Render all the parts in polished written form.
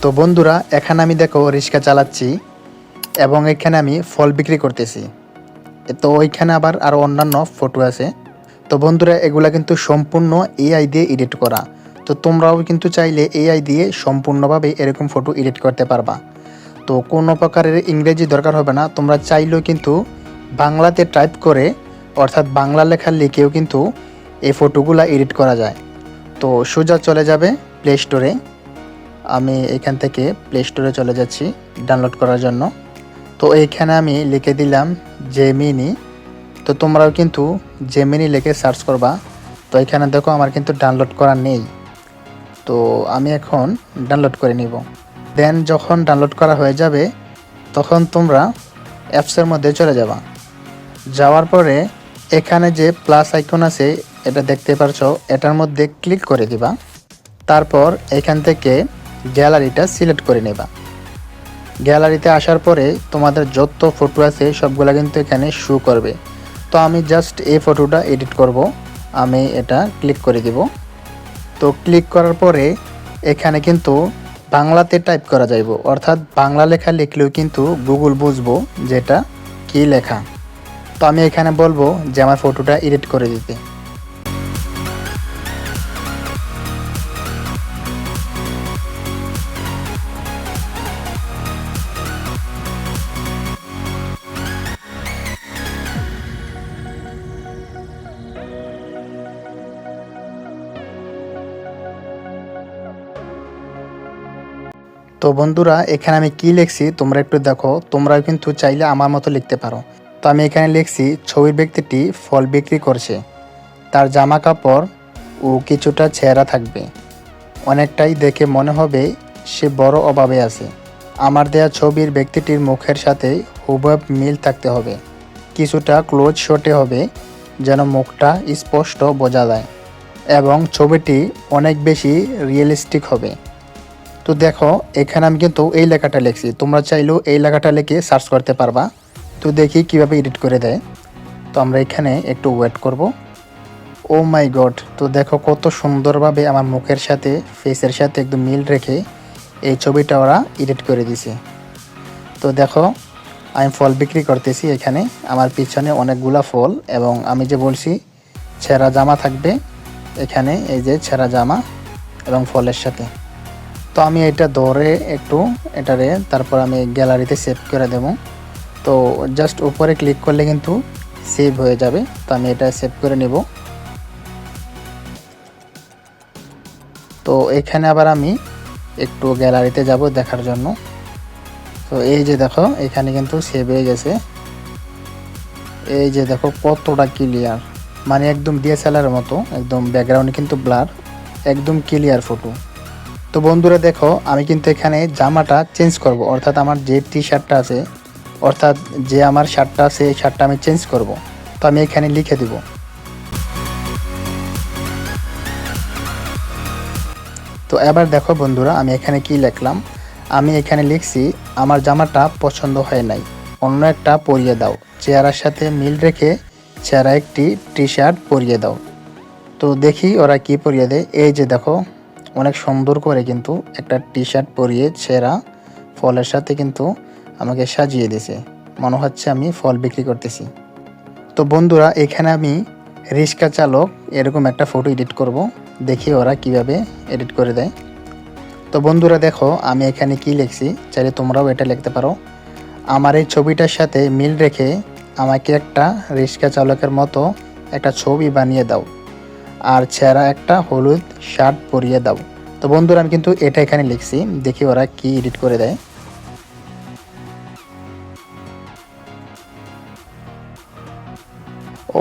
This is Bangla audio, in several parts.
তো বন্ধুরা, এখানে আমি দেখো রিক্সা চালাচ্ছি এবং এখানে আমি ফল বিক্রি করতেছি। তো ওইখানে আবার আরও অন্যান্য ফটো আছে। তো বন্ধুরা, এগুলা কিন্তু সম্পূর্ণ এআই দিয়ে এডিট করা। তো তোমরাও কিন্তু চাইলে এআই দিয়ে সম্পূর্ণভাবে এরকম ফটো এডিট করতে পারবা। তো কোনো প্রকারের ইংরেজি দরকার হবে না, তোমরা চাইলেও কিন্তু বাংলাতে টাইপ করে অর্থাৎ বাংলা লেখা লিখেও কিন্তু এই ফটোগুলা এডিট করা যায়। তো সোজা চলে যাবে প্লে স্টোরে। আমি এখান থেকে প্লে স্টোরে চলে যাচ্ছি ডাউনলোড করার জন্য। তো এইখানে আমি লিখে দিলাম জেমিনি। তো তোমরাও কিন্তু জেমিনি লিখে সার্চ করবা। তো এখানে দেখো আমার কিন্তু ডাউনলোড করা নেই, তো আমি এখন ডাউনলোড করে নিব। দেন যখন ডাউনলোড করা হয়ে যাবে তখন তোমরা অ্যাপসের মধ্যে চলে যাবা। যাওয়ার পরে এখানে যে প্লাস আইকন আছে এটা দেখতে পারছো, এটার মধ্যে ক্লিক করে দিবা। তারপর এখান থেকে গ্যালারিটা সিলেক্ট করে নেবা। গ্যালারিতে আসার পরে তোমাদের যত ফটো আছে সবগুলা কিন্তু এখানে শো করবে। তো আমি জাস্ট এই ফটোটা এডিট করব, আমি এটা ক্লিক করে দিব। তো ক্লিক করার পরে এখানে কিন্তু বাংলাতে টাইপ করা যাইব, অর্থাৎ বাংলা লেখা লিখলেও কিন্তু গুগল বুঝবো যেটা কি লেখা। তো আমি এখানে বলবো যে আমার ফটোটা এডিট করে দিতে। তো বন্ধুরা, এখানে আমি কি লিখছি তোমরা একটু দেখো, তোমরাও কিন্তু চাইলে আমার মতো লিখতে পারো। তো আমি এখানে লিখছি ছবির ব্যক্তিটি ফল বিক্রি করছে, তার জামা কাপড় ও কিছুটা ছেঁড়া থাকবে, অনেকটাই দেখে মনে হবে সে বড় অভাবে আছে। আমার দেয়া ছবির ব্যক্তিটির মুখের সাথে হুবহু মিল থাকতে হবে, কিছুটা ক্লোজ শটে হবে যেন মুখটা স্পষ্ট বোঝা যায় এবং ছবিটি অনেক বেশি রিয়েলিস্টিক হবে। তো দেখো এখানে আমি কিন্তু এই লেখাটা লিখছি, তোমরা চাইলেও এই লেখাটা লিখে সার্চ করতে পারবা। তো দেখি কিভাবে এডিট করে দেয়। তো আমরা এখানে একটু ওয়েট করব। ও মাই গড, তো দেখো কত সুন্দরভাবে আমার মুখের সাথে ফেসের সাথে একদম মিল রেখে এই ছবিটা ওরা এডিট করে দিছে। তো দেখো আমি ফল বিক্রি করতেছি, এখানে আমার পিছনে অনেকগুলা ফল এবং আমি যে বলছি ছেঁড়া জামা থাকবে, এখানে এই যে ছেঁড়া জামা এবং ফলের সাথে। তো আমি এটা ধরে একটু এটারে তারপর আমি গ্যালারিতে সেভ করে দেব। তো জাস্ট উপরে ক্লিক করলে কিন্তু সেভ হয়ে যাবে। তো আমি এটা সেভ করে নেব। তো এখানে আবার আমি একটু গ্যালারিতে যাব দেখার জন্য। তো এই যে দেখো এখানে কিন্তু সেভ হয়ে গেছে। এই যে দেখো কতটা ক্লিয়ার, মানে একদম ডিএসএলআর মতো, একদম ব্যাকগ্রাউন্ডে কিন্তু ব্লার, একদম ক্লিয়ার ফটো। তো বন্ধুরা দেখো আমি কিন্তু এখানে জামাটা চেঞ্জ করব, অর্থাৎ আমার যে টি শার্টটা আছে, অর্থাৎ যে আমার শার্টটা আছে এই শার্টটা আমি চেঞ্জ করব। তো আমি এখানে লিখে দিব। তো এবার দেখো বন্ধুরা আমি এখানে কি লিখলাম, আমি এখানে লিখছি আমার জামাটা পছন্দ হয় নাই, অন্য একটা পরিয়ে দাও, চেহারার সাথে মিল রেখে চেহারা একটি টি শার্ট পরিয়ে দাও। তো দেখি ওরা কি পরিয়ে দেয়। এই যে দেখো অনেক সুন্দর করে কিন্তু একটা টি শার্ট পরিয়ে ছেঁড়া ফলের সাথে কিন্তু আমাকে সাজিয়ে দিয়েছে, মনে হচ্ছে আমি ফল বিক্রি করতেছি। তো বন্ধুরা এখানে আমি রিক্সা চালক এরকম একটা ফটো এডিট করব, দেখি ওরা কিভাবে এডিট করে দেয়। তো বন্ধুরা দেখো আমি এখানে কি লিখছি, চাইলে তোমরাও এটা লিখতে পারো। আমার এই ছবিটার সাথে মিল রেখে আমাকে একটা রিক্সা চালকের মতো একটা ছবি বানিয়ে দাও আর ছেঁড়া একটা হলুদ শার্ট পরিয়ে দাও। তো বন্ধুরা আমি কিন্তু এটা এখানে লিখছি, দেখি ওরা কি এডিট করে দেয়।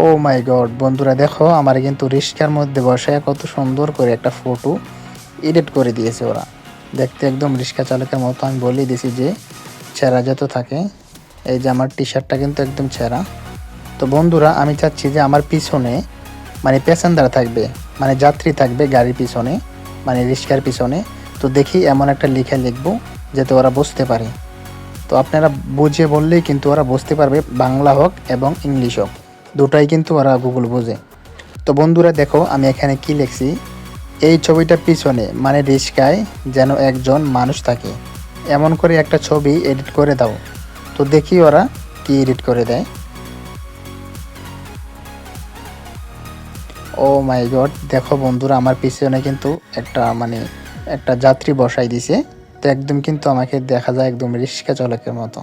ও মাই গড বন্ধুরা দেখো আমার কিন্তু রিক্সার মধ্যে বসে কত সুন্দর করে একটা ফটো এডিট করে দিয়েছে ওরা, দেখতে একদম রিক্সা চালকের মতো। আমি বলেই দিয়েছি যে ছেঁড়া যত থাকে। এই যে আমার টি শার্টটা কিন্তু একদম ছেঁড়া। তো বন্ধুরা আমি চাচ্ছি যে আমার পিছনে মানে প্যাসেঞ্জার থাকবে, মানে যাত্রী থাকবে গাড়ির পিছনে, মানে রিক্সার পিছনে। তো দেখি এমন একটা লেখা লিখবো যাতে ওরা বুঝতে পারে। তো আপনারা বুঝিয়ে বললেই কিন্তু ওরা বুঝতে পারবে, বাংলা হোক এবং ইংলিশ হোক, দুটাই কিন্তু ওরা গুগল বোঝে। তো বন্ধুরা দেখো আমি এখানে কি লিখছি, এই ছবিটার পিছনে মানে রিস্কায় যেন একজন মানুষ থাকে এমন করে একটা ছবি এডিট করে দাও। তো দেখি ওরা কি এডিট করে দেয়। ও মাই গড, দেখো বন্ধুরা আমার পিছনে কিন্তু একটা যাত্রী বসাই দিছে। তো একদম কিন্তু আমাকে দেখা যায় একদম রিস্কা চালকের মতো।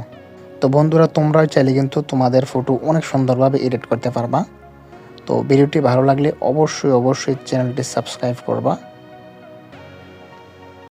তো বন্ধুরা তোমরাও চাইলে কিন্তু তোমাদের ফটো অনেক সুন্দরভাবে এডিট করতে পারবা। তো ভিডিওটি ভালো লাগলে অবশ্যই চ্যানেলটি সাবস্ক্রাইব করবা।